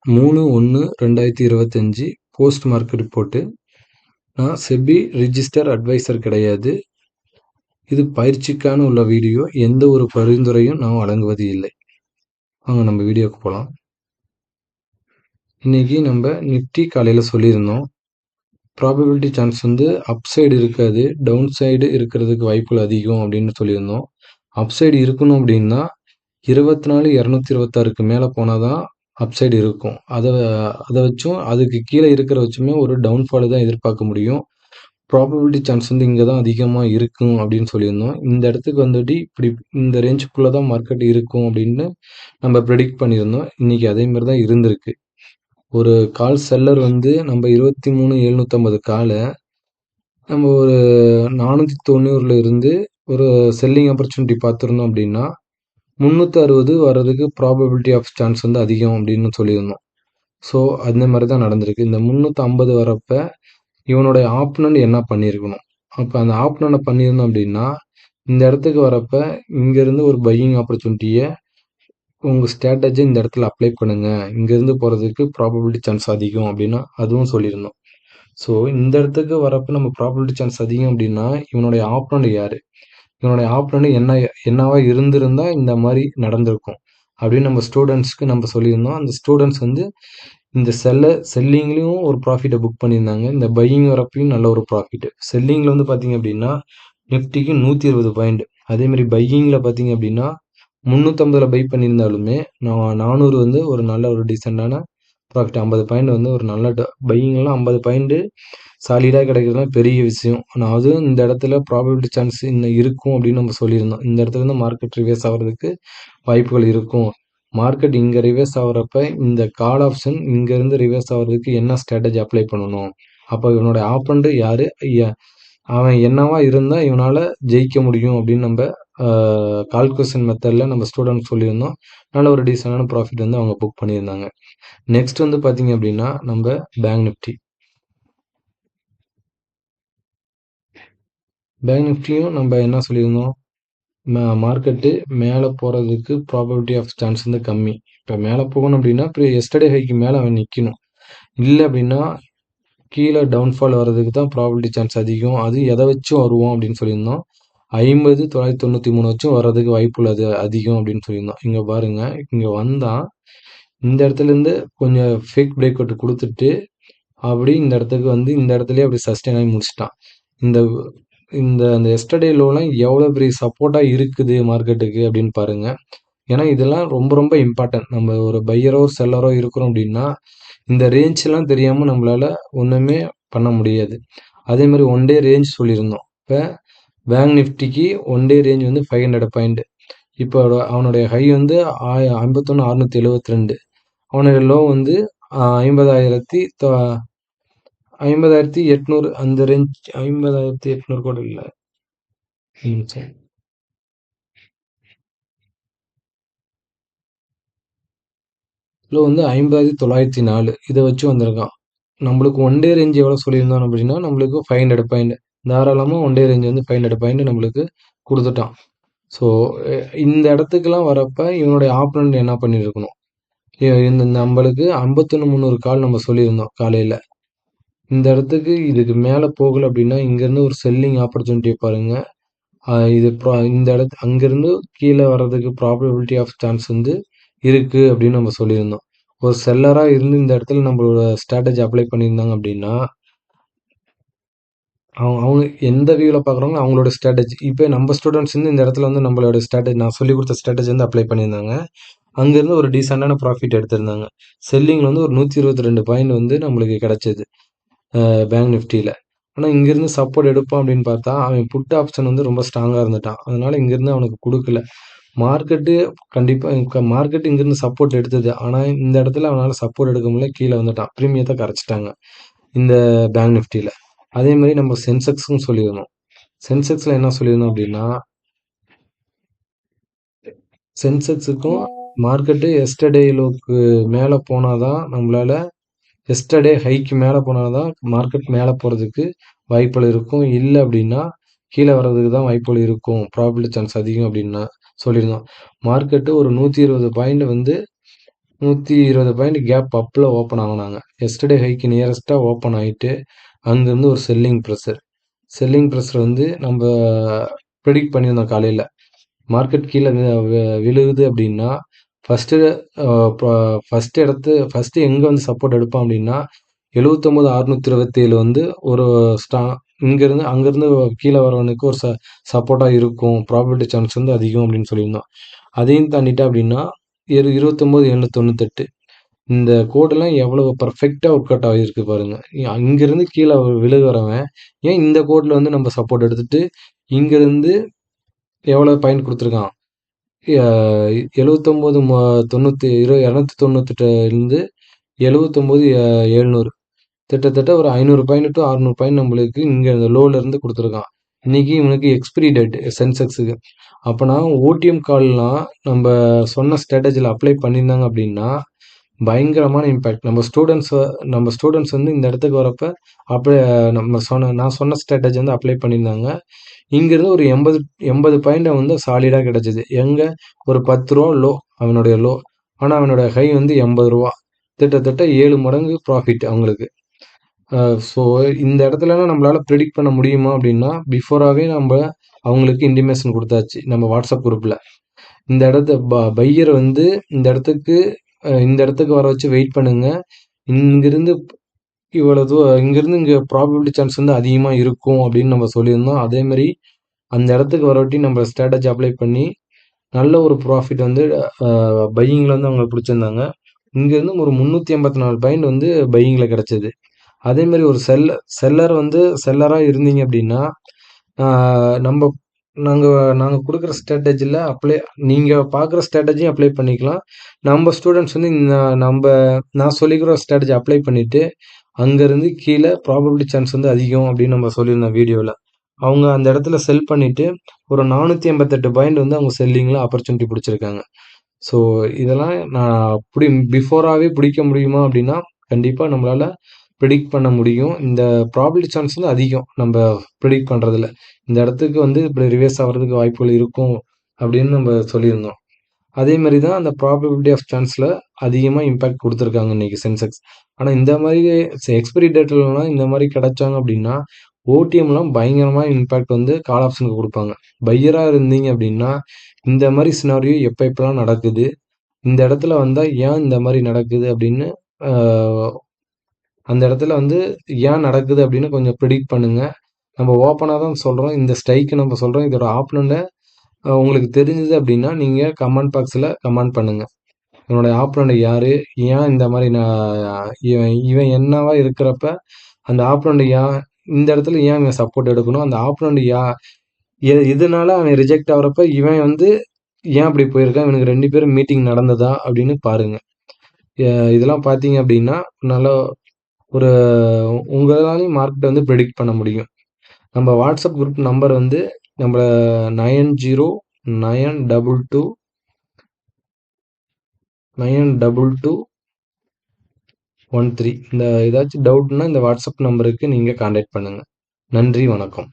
3/1/2025 post market report. நான் SEBI register advisor கிடையாது. இது பயிற்சிக்கான உள்ள வீடியோ. எந்த ஒரு பரிந்துரையும் நான் வழங்குவது இல்லை. வாங்க நம்ம வீடியோக்கு போகலாம். இன்னைக்கு நம்ம நிஃப்டி காலையில் சொல்லியிருந்தோம். ப்ராபபிலிட்டி சான்ஸ் வந்து அப் சைடு இருக்காது, டவுன் சைடு இருக்கிறதுக்கு வாய்ப்புகள் அதிகம் அப்படின்னு சொல்லியிருந்தோம். அப் சைடு இருக்கணும் அப்படின்னா 24,226க்கு மேலே போனால் தான் அப் சைடு இருக்கும். அதை வச்சும் அதுக்கு கீழே இருக்கிற வச்சுமே ஒரு டவுன்ஃபால் தான் எதிர்பார்க்க முடியும். ப்ராபபிலிட்டி சான்ஸ் வந்து இங்கே தான் அதிகமாக இருக்கும் அப்படின்னு சொல்லியிருந்தோம். இந்த இடத்துக்கு வந்துட்டு இப்படி இந்த ரேஞ்சுக்குள்ளே தான் மார்க்கெட் இருக்கும் அப்படின்னு நம்ம ப்ரெடிக்ட் பண்ணியிருந்தோம். இன்றைக்கி அதேமாதிரி தான் இருந்திருக்கு. ஒரு கால் செல்லர் வந்து நம்ம 23,750 காலை நம்ம ஒரு 490 இருந்து ஒரு செல்லிங் ஆப்பர்ச்சுனிட்டி பார்த்துருந்தோம் அப்படின்னா 360 வர்றதுக்கு ப்ராபபிலிட்டி ஆஃப் சான்ஸ் வந்து அதிகம் அப்படின்னு சொல்லியிருந்தோம். ஸோ அந்த மாதிரி தான் நடந்திருக்கு. இந்த 350 வரப்போ இவனுடைய ஆப்னண்ட் என்ன பண்ணியிருக்கணும்? அப்போ அந்த ஆப்னண்டை பண்ணியிருந்தோம் அப்படின்னா இந்த இடத்துக்கு வரப்போ இங்கேருந்து ஒரு பையிங் ஆப்பர்ச்சுனிட்டியை உங்கள் ஸ்ட்ராட்டஜி இந்த இடத்துல அப்ளை பண்ணுங்கள், இங்கேருந்து போகிறதுக்கு ப்ராபபிலிட்டி சான்ஸ் அதிகம் அப்படின்னா அதுவும் சொல்லியிருந்தோம். ஸோ இந்த இடத்துக்கு வரப்போ நம்ம ப்ராபபிலிட்டி சான்ஸ் அதிகம் அப்படின்னா இவனுடைய ஆப்னண்ட் யார், இவனுடைய ஆப்னண்ட் என்னவா இருந்திருந்தா இந்த மாதிரி நடந்திருக்கும் அப்படின்னு நம்ம ஸ்டூடெண்ட்ஸ்க்கு நம்ம சொல்லியிருந்தோம். அந்த ஸ்டூடெண்ட்ஸ் வந்து இந்த செல்லிங்லேயும் ஒரு ப்ராஃபிட்டை புக் பண்ணியிருந்தாங்க. இந்த பையிங் வரப்பையும் நல்ல ஒரு ப்ராஃபிட். செல்லிங்கில் வந்து பார்த்தீங்க அப்படின்னா நிஃப்டிக்கு 120 பாயிண்ட், அதேமாதிரி பையிங்கில் பார்த்தீங்க அப்படின்னா 350 பை பண்ணியிருந்தாலுமே 400 வந்து ஒரு நல்ல ஒரு டீசெண்டான ப்ராஃபிட். 50 பாயிண்ட் வந்து ஒரு நல்ல பையிங்லாம் 50 பாயிண்ட் சாலிடாக கிடைக்கிறதுலாம் பெரிய விஷயம். நான் அதுவும் இந்த இடத்துல ப்ராபபிலிட்டி சான்ஸ் இன்னும் இருக்கும் அப்படின்னு நம்ம சொல்லியிருந்தோம். இந்த இடத்துல இருந்து மார்க்கெட் ரிவர்ஸ் ஆகிறதுக்கு வாய்ப்புகள் இருக்கும். மார்க்கெட் இங்கே ரிவர்ஸ் ஆகிறப்ப இந்த கால் ஆப்ஷன் இங்கேருந்து ரிவர்ஸ் ஆகிறதுக்கு என்ன ஸ்ட்ராட்டஜி அப்ளை பண்ணணும், அப்போ இவனோட ஆப்பனண்ட் யார், அவன் என்னவா இருந்தால் இவனால் ஜெயிக்க முடியும் அப்படின்னு நம்ம கால்குலேஷன் மெத்தடில் நம்ம ஸ்டூடெண்ட் சொல்லியிருந்தோம். நல்ல ஒரு டீசெண்டான ப்ராஃபிட் வந்து அவங்க புக் பண்ணியிருந்தாங்க. நெக்ஸ்ட் வந்து பார்த்தீங்க அப்படின்னா நம்ம பேங்க் நிஃப்டியும் நம்ம என்ன சொல்லியிருந்தோம், மார்க்கெட்டு மேலே போகிறதுக்கு ப்ராபபிலிட்டி ஆஃப் சான்ஸ் வந்து கம்மி. இப்போ மேலே போகணும் அப்படின்னா இப்போ எஸ்டர்டே ஹைக்கு மேலே அவன் நிற்கணும். இல்லை அப்படின்னா கீழே டவுன்ஃபால் வர்றதுக்கு தான் ப்ராபபிலிட்டி சான்ஸ் அதிகம். அது எதை வச்சும் வருவோம் அப்படின்னு சொல்லியிருந்தோம். 50,993 வச்சும் வர்றதுக்கு வாய்ப்புள்ளது அதிகம் அப்படின்னு சொல்லியிருந்தோம். இங்கே பாருங்கள், இங்கே வந்தால் இந்த இடத்துலேருந்து கொஞ்சம் ஃபேக் பிரேக் அவுட் கொடுத்துட்டு அப்படி இந்த இடத்துக்கு வந்து இந்த இடத்துலயே அப்படி சஸ்டெயின் ஆகி முடிச்சிட்டான். இந்த இந்த அந்த எஸ்டர்டே லோலாம் எவ்வளோ பெரிய சப்போர்ட்டாக இருக்குது மார்க்கெட்டுக்கு அப்படின்னு பாருங்கள். ஏன்னா இதெல்லாம் ரொம்ப ரொம்ப இம்பார்ட்டன்ட். நம்ம ஒரு பையரோ ஒரு செல்லரோ இருக்கிறோம் அப்படின்னா இந்த ரேஞ்செலாம் தெரியாமல் நம்மளால் ஒன்றுமே பண்ண முடியாது. அதே மாதிரி ஒன் டே ரேஞ்ச் சொல்லியிருந்தோம். இப்போ பேங்க் நிஃப்டிக்கு ஒன் டே ரேஞ்ச் வந்து 500 பாயிண்ட். இப்போ அவனுடைய ஹை வந்து 51,672, அவனுடைய லோ வந்து 50,800 அந்த ரேஞ்ச். 50,800 கூட இல்லை, லோ வந்து 50,904 இதை வச்சு வந்திருக்கான். நம்மளுக்கு ஒன் டே ரேஞ்ச் எவ்வளோ சொல்லியிருந்தோம் அப்படின்னா நம்மளுக்கு 500 பாயிண்ட் தாராளமாக ஒன் டே ரேஞ்ச் வந்து 500 பாயிண்ட் நம்மளுக்கு கொடுத்துட்டான். ஸோ இந்த இடத்துக்குலாம் வரப்போ இவனுடைய ஆப்பனண்ட் என்ன பண்ணியிருக்கணும், இந்த நம்மளுக்கு 51,300 கால் நம்ம சொல்லியிருந்தோம் காலையில். இந்த இடத்துக்கு இதுக்கு மேலே போகலை அப்படின்னா இங்கேருந்து ஒரு செல்லிங் ஆப்பர்ச்சுனிட்டியை பாருங்கள். இது இந்த அங்கேருந்து கீழே வர்றதுக்கு ப்ராபபிலிட்டி ஆஃப் சான்ஸ் வந்து இருக்குது அப்படின்னு நம்ம சொல்லியிருந்தோம். ஒரு செல்லராக இருந்து இந்த இடத்துல நம்மளோட ஸ்ட்ராட்டஜி அப்ளை பண்ணியிருந்தாங்க அப்படின்னா அவங்க எந்த வியூவில் பார்க்குறாங்களோ அவங்களோட ஸ்ட்ராட்டஜி. இப்போ நம்ம ஸ்டூடெண்ட்ஸ் வந்து இந்த இடத்துல வந்து நம்மளோட ஸ்ட்ராட்டஜி, நான் சொல்லிக் கொடுத்த ஸ்ட்ராட்டஜி வந்து அப்ளை பண்ணியிருந்தாங்க. அங்கேருந்து ஒரு டீசெண்டான ப்ராஃபிட் எடுத்திருந்தாங்க. செல்லிங்கில் வந்து ஒரு 122 பாயிண்ட் வந்து நம்மளுக்கு கிடச்சிது பேங்க் நிஃப்டியில். ஆனால் இங்கேருந்து சப்போர்ட் எடுப்பான் அப்படின்னு பார்த்தா அவன் புட் ஆப்ஷன் வந்து ரொம்ப ஸ்ட்ராங்காக இருந்துட்டான். அதனால் இங்கேருந்து அவனுக்கு கொடுக்கல. மார்க்கெட்டு கண்டிப்பாக மார்க்கெட்டு இங்கேருந்து சப்போர்ட் எடுத்தது. ஆனால் இந்த இடத்துல அவனால் சப்போர்ட் எடுக்க முடியல, கீழே வந்துட்டான். ப்ரீமியத்தை கரைச்சிட்டாங்க இந்த பேங்க் நிஃப்டியில். அதே மாதிரி நம்ம சென்செக்ஸும் சொல்லியிருந்தோம். சென்செக்ஸில் என்ன சொல்லியிருந்தோம் அப்படின்னா சென்செக்ஸுக்கும் மார்க்கெட்டு எஸ்டர்டே லோக்கு மேலே போனால் தான் நம்மளால், எஸ்டர்டே ஹைக்கு மேலே போனால் தான் மார்க்கெட் மேலே போகிறதுக்கு வாய்ப்புகள் இருக்கும். இல்லை அப்படின்னா கீழே வர்றதுக்கு தான் வாய்ப்புகள் இருக்கும், ப்ராபபிலிட்டி சான்ஸ் அதிகம் அப்படின்னா சொல்லியிருந்தோம். மார்க்கெட்டு ஒரு 120 பாயிண்ட் வந்து 120 பாயிண்ட் கேப் அப்பில் ஓப்பன் ஆகுனாங்க. எஸ்டர்டே ஹைக்கு நியரஸ்ட்டாக ஓப்பன் ஆகிட்டு அங்கேருந்து ஒரு செல்லிங் ப்ரெஷர் வந்து நம்ம ப்ரெடிக்ட் பண்ணியிருந்தோம் காலையில். மார்க்கெட் கீழே விழுகுது அப்படின்னா ஃபஸ்ட்டு ஃபஸ்ட்டு எங்கே வந்து சப்போர்ட் எடுப்பான் அப்படின்னா 79,627 வந்து ஒரு அங்கேருந்து கீழே வரவனுக்கு ஒரு சப்போர்ட்டாக இருக்கும், ப்ராபபிலிட்டி சான்ஸ் வந்து அதிகம் அப்படின்னு சொல்லியிருந்தோம். அதையும் தாண்டிட்டா அப்படின்னா 29,798 இந்த கோடெல்லாம் எவ்வளவு பர்ஃபெக்டாக ஒர்க் அவுட் ஆகிருக்கு பாருங்க. அங்கிருந்து கீழே விழுகிறவன் ஏன் இந்த கோடில் வந்து நம்ம சப்போர்ட் எடுத்துட்டு இங்கிருந்து எவ்வளோ பாயிண்ட் கொடுத்துருக்கான்? 79 298லேருந்து 79,700 கிட்டத்தட்ட ஒரு 500 பாயிண்ட் டு 600 பாயிண்ட் நம்மளுக்கு இங்கே இந்த லோலேருந்து கொடுத்துருக்கான். இன்னைக்கு இவனுக்கு எக்ஸ்பிரி டேட் சென்செக்ஸுக்கு. அப்போனா ஓடிஎம் கால்லாம் நம்ம சொன்ன ஸ்ட்ராட்டஜியில் அப்ளை பண்ணியிருந்தாங்க அப்படின்னா பயங்கரமான இம்பேக்ட். நம்ம ஸ்டூடெண்ட்ஸ் வந்து இந்த இடத்துக்கு வரப்ப அப்படியே நான் சொன்ன ஸ்ட்ராட்டஜி வந்து அப்ளை பண்ணியிருந்தாங்க. இங்கிருந்து ஒரு 80 பாயிண்ட் வந்து சாலிடாக கிடைச்சிது. எங்கே ஒரு 10 ரூபா லோ அவனுடைய லோ, ஆனால் அவனோட ஹை வந்து 80 ரூபா, கிட்டத்தட்ட 7 மடங்கு ப்ராஃபிட் அவங்களுக்கு. ஸோ இந்த இடத்துலலாம் நம்மளால ப்ரெடிக்ட் பண்ண முடியுமா அப்படின்னா பிஃபோராகவே நம்ம அவங்களுக்கு இன்டிமேஷன் கொடுத்தாச்சு நம்ம வாட்ஸ்அப் குரூப்பில். இந்த இடத்த பையர் வந்து இந்த இடத்துக்கு வர வச்சு வெயிட் பண்ணுங்க, இங்கிருந்து இங்கிருந்து இங்கே ப்ராபபிலிட்டி சான்ஸ் வந்து அதிகமாக இருக்கும் அப்படின்னு நம்ம சொல்லியிருந்தோம். அதேமாதிரி அந்த இடத்துக்கு வரவட்டி நம்ம ஸ்ட்ராட்டஜி அப்ளை பண்ணி நல்ல ஒரு ப்ராஃபிட் வந்து பையிங்கில் வந்து அவங்க பிடிச்சிருந்தாங்க. இங்கேருந்து ஒரு 384 பாயிண்ட் வந்து பையிங்கில் கிடச்சிது. அதேமாதிரி ஒரு செல்லராக இருந்தீங்க அப்படின்னா நம்ம நாங்கள் கொடுக்குற ஸ்ட்ராட்டஜியில் நீங்கள் பார்க்குற ஸ்ட்ராட்டஜியும் அப்ளை பண்ணிக்கலாம். நம்ம ஸ்டூடெண்ட்ஸ் வந்து நான் சொல்லிக்கிற ஸ்ட்ராட்டஜி அப்ளை பண்ணிவிட்டு அங்கேருந்து கீழே ப்ராபபிலிட்டி சான்ஸ் வந்து அதிகம் அப்படின்னு நம்ம சொல்லியிருந்தோம் வீடியோவில். அவங்க அந்த இடத்துல செல் பண்ணிவிட்டு ஒரு 488 பாயிண்ட் வந்து அவங்க செல்லிங்கில் ஆப்பர்ச்சுனிட்டி பிடிச்சிருக்காங்க. ஸோ இதெல்லாம் நான் பிஃபோராகவே பிடிக்க முடியுமா அப்படின்னா கண்டிப்பாக நம்மளால் ப்ரிடிக்ட் பண்ண முடியும். இந்த ப்ராபபிலிட்டி சான்ஸ் வந்து அதிகம் நம்ம ப்ரிடிக்ட் பண்ணுறதுல. இந்த இடத்துக்கு வந்து இப்படி ரிவர்ஸ் ஆகிறதுக்கு வாய்ப்புகள் இருக்கும் அப்படின்னு நம்ம சொல்லியிருந்தோம். அதே மாதிரி தான் அந்த ப்ராபபிலிட்டி ஆஃப் சான்ஸில் அதிகமாக இம்பேக்ட் கொடுத்துருக்காங்க இன்றைக்கி சென்செக்ஸ். ஆனால் இந்த மாதிரி எக்ஸ்பைரி டேட்லலாம் இந்த மாதிரி கிடைச்சாங்க அப்படின்னா ஓடிஎம்லாம் பயங்கரமாக இம்பேக்ட் வந்து கால் ஆப்ஷனுக்கு கொடுப்பாங்க. பையராக இருந்தீங்க அப்படின்னா இந்த மாதிரி சினாரியோ எப்போலாம் நடக்குது, இந்த இடத்துல வந்தால் ஏன் இந்த மாதிரி நடக்குது அப்படின்னு அந்த இடத்துல வந்து ஏன் நடக்குது அப்படின்னு கொஞ்சம் ப்ரிடிக்ட் பண்ணுங்க. நம்ம ஓப்பனாக தான் சொல்கிறோம், இந்த ஸ்ட்ரைக்கு நம்ம சொல்கிறோம். இதோட ஆப்னண்ட்டை உங்களுக்கு தெரிஞ்சது அப்படின்னா நீங்கள் கமெண்ட் பாக்ஸில் கமெண்ட் பண்ணுங்கள். என்னோட ஆப்னண்ட் யார், ஏன் இந்த மாதிரி இவன் என்னவா இருக்கிறப்ப அந்த ஆப்னண்ட் இந்த இடத்துல ஏன் இவன் சப்போர்ட் எடுக்கணும், அந்த ஆப்னண்ட் இதனால அவன் ரிஜெக்ட் ஆகிறப்ப இவன் வந்து ஏன் அப்படி போயிருக்கான், இவனுக்கு 2 பேரும் மீட்டிங் நடந்ததா அப்படின்னு பாருங்கள். இதெல்லாம் பார்த்தீங்க அப்படின்னா நல்லா ஒரு உங்களாலையும் மார்க்கெட்டை வந்து ப்ரெடிக்ட் பண்ண முடியும். நம்ம வாட்ஸ்அப் குரூப் நம்பர் வந்து நம்ம 90922213. இந்த ஏதாச்சும் டவுட்னா இந்த வாட்ஸ்அப் நம்பருக்கு நீங்கள் கான்டாக்ட் பண்ணுங்கள். நன்றி, வணக்கம்.